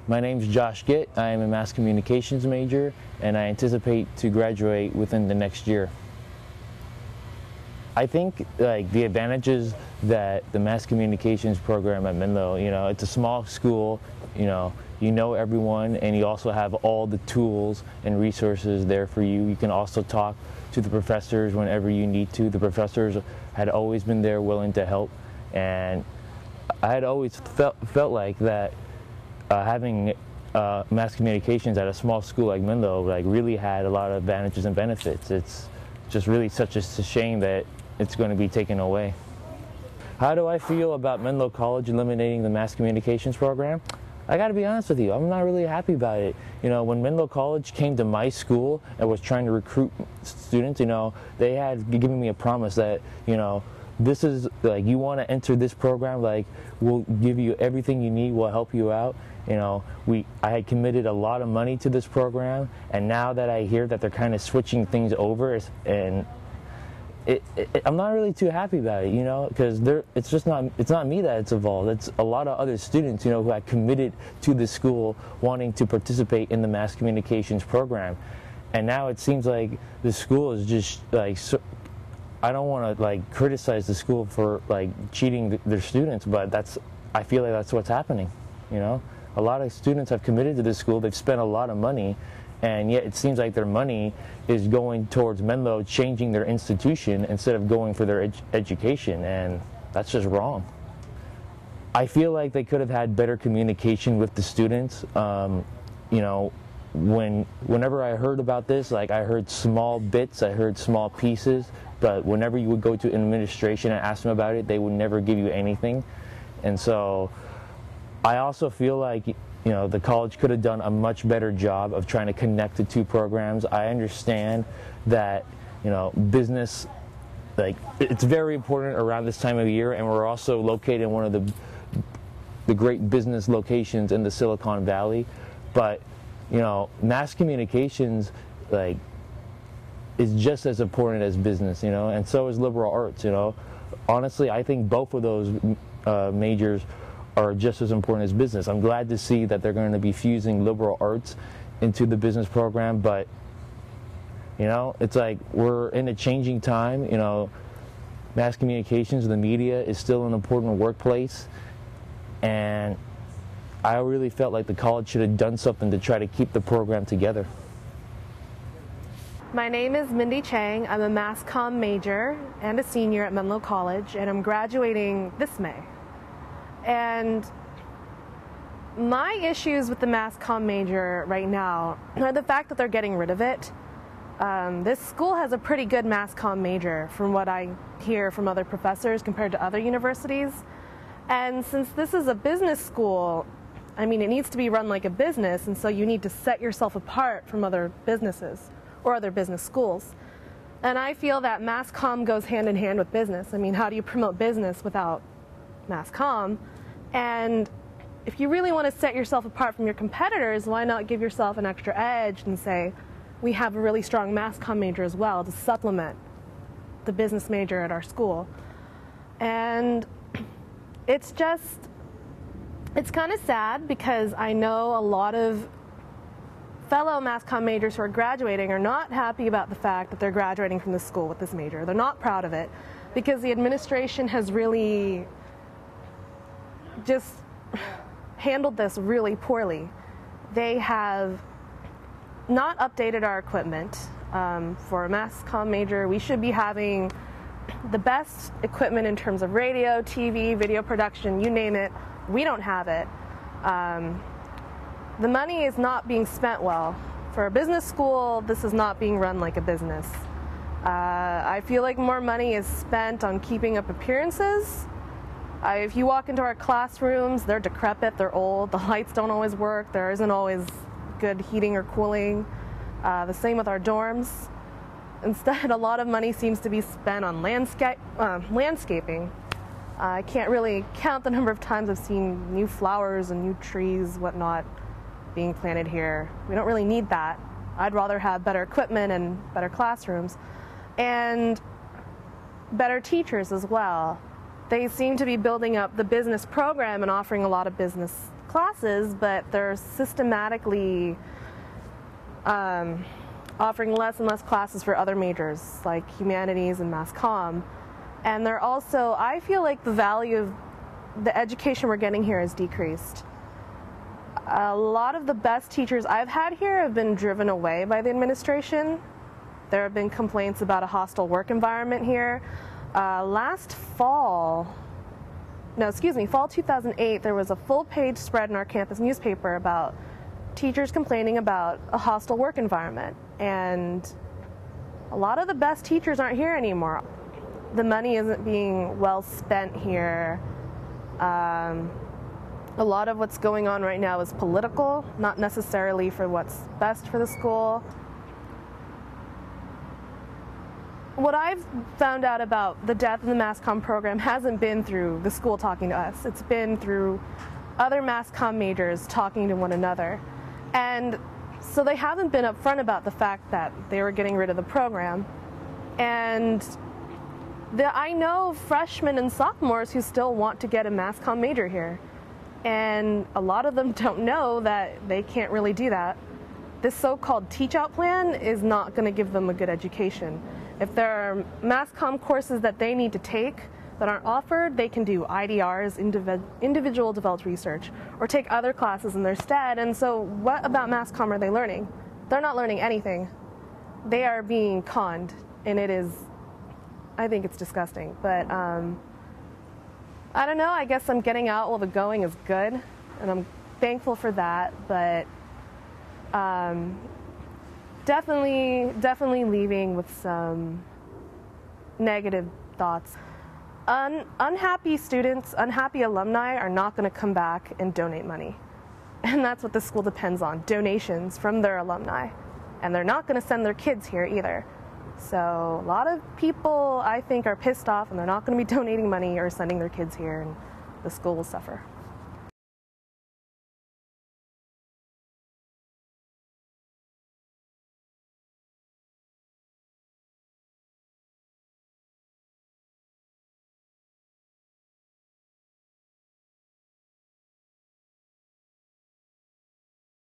My name's Josh Gitt. I am a mass communications major and I anticipate to graduate within the next year. I think the advantages that the mass communications program at Menlo, it's a small school, you know everyone, and you also have all the tools and resources there for you. You can also talk to the professors whenever you need to. The professors had always been there willing to help, and I had always felt like that having mass communications at a small school like Menlo really had a lot of advantages and benefits. It's just really such a shame that it's going to be taken away. How do I feel about Menlo College eliminating the mass communications program? I got to be honest with you, I'm not really happy about it. When Menlo College came to my school and was trying to recruit students, they had given me a promise that, this is you want to enter this program, we'll give you everything you need, we'll help you out. I had committed a lot of money to this program, and now that I hear that they're kind of switching things over, and I'm not really too happy about it, because it's not me that it's involved. It's a lot of other students, who had committed to the school wanting to participate in the mass communications program, and now it seems like the school is just I don't want to criticize the school for cheating their students, but I feel like that's what's happening. A lot of students have committed to this school. They've spent a lot of money, and yet it seems like their money is going towards Menlo changing their institution instead of going for their education, and that's just wrong. I feel like they could have had better communication with the students. Whenever I heard about this, I heard small bits, I heard small pieces, but whenever you would go to administration and ask them about it, they would never give you anything. And so I also feel like the college could have done a much better job of trying to connect the two programs. I understand that business, it's very important around this time of year, and we're also located in one of the great business locations in the Silicon Valley. But mass communications is just as important as business, and so is liberal arts. Honestly, I think both of those majors are just as important as business. I'm glad to see that they're going to be fusing liberal arts into the business program, but it's we're in a changing time. Mass communications, the media is still an important workplace, and I really felt like the college should have done something to try to keep the program together. My name is Mindy Chang. I'm a Mass Comm major and a senior at Menlo College, and I'm graduating this May. And my issues with the Mass Comm major right now are the fact that they're getting rid of it. This school has a pretty good Mass Comm major from what I hear from other professors compared to other universities. And since this is a business school, it needs to be run like a business, and so you need to set yourself apart from other businesses or other business schools. And I feel that Mass Comm goes hand in hand with business. How do you promote business without Mass Comm? And if you really want to set yourself apart from your competitors, why not give yourself an extra edge and say, we have a really strong Mass Comm major as well to supplement the business major at our school. And it's kind of sad, because I know a lot of fellow Mass Comm majors who are graduating are not happy about the fact that they're graduating from this school with this major. They're not proud of it, because the administration has really just handled this really poorly. They have not updated our equipment. For a Mass Comm major, we should be having the best equipment in terms of radio, TV, video production, you name it. We don't have it. The money is not being spent well. For a business school, this is not being run like a business. I feel like more money is spent on keeping up appearances. If you walk into our classrooms, they're decrepit, they're old, the lights don't always work, there isn't always good heating or cooling. The same with our dorms. Instead, a lot of money seems to be spent on landscaping. I can't really count the number of times I've seen new flowers and new trees, whatnot, being planted here. We don't really need that. I'd rather have better equipment and better classrooms, and better teachers as well. They seem to be building up the business program and offering a lot of business classes, but they're systematically offering less and less classes for other majors like humanities and mass comm. And they're also, I feel like the value of the education we're getting here has decreased. A lot of the best teachers I've had here have been driven away by the administration. There have been complaints about a hostile work environment here. Fall 2008, there was a full-page spread in our campus newspaper about teachers complaining about a hostile work environment. And a lot of the best teachers aren't here anymore. The money isn't being well spent here. A lot of what's going on right now is political, not necessarily for what's best for the school. What I've found out about the death of the mass comm program hasn't been through the school talking to us. It's been through other mass comm majors talking to one another. And so they haven't been upfront about the fact that they were getting rid of the program. And I know freshmen and sophomores who still want to get a mass comm major here. And a lot of them don't know that they can't really do that. This so-called teach-out plan is not going to give them a good education. If there are mass comm courses that they need to take that aren't offered, they can do IDRs, individual developed research, or take other classes in their stead. And so what about mass comm are they learning? They're not learning anything. They are being conned, and it is, I think it's disgusting. But I don't know, I guess I'm getting out while the going is good, and I'm thankful for that, but definitely leaving with some negative thoughts. Unhappy students, unhappy alumni are not going to come back and donate money. And that's what the school depends on, donations from their alumni. And they're not going to send their kids here either. So a lot of people, I think, are pissed off, and they're not going to be donating money or sending their kids here, and the school will suffer.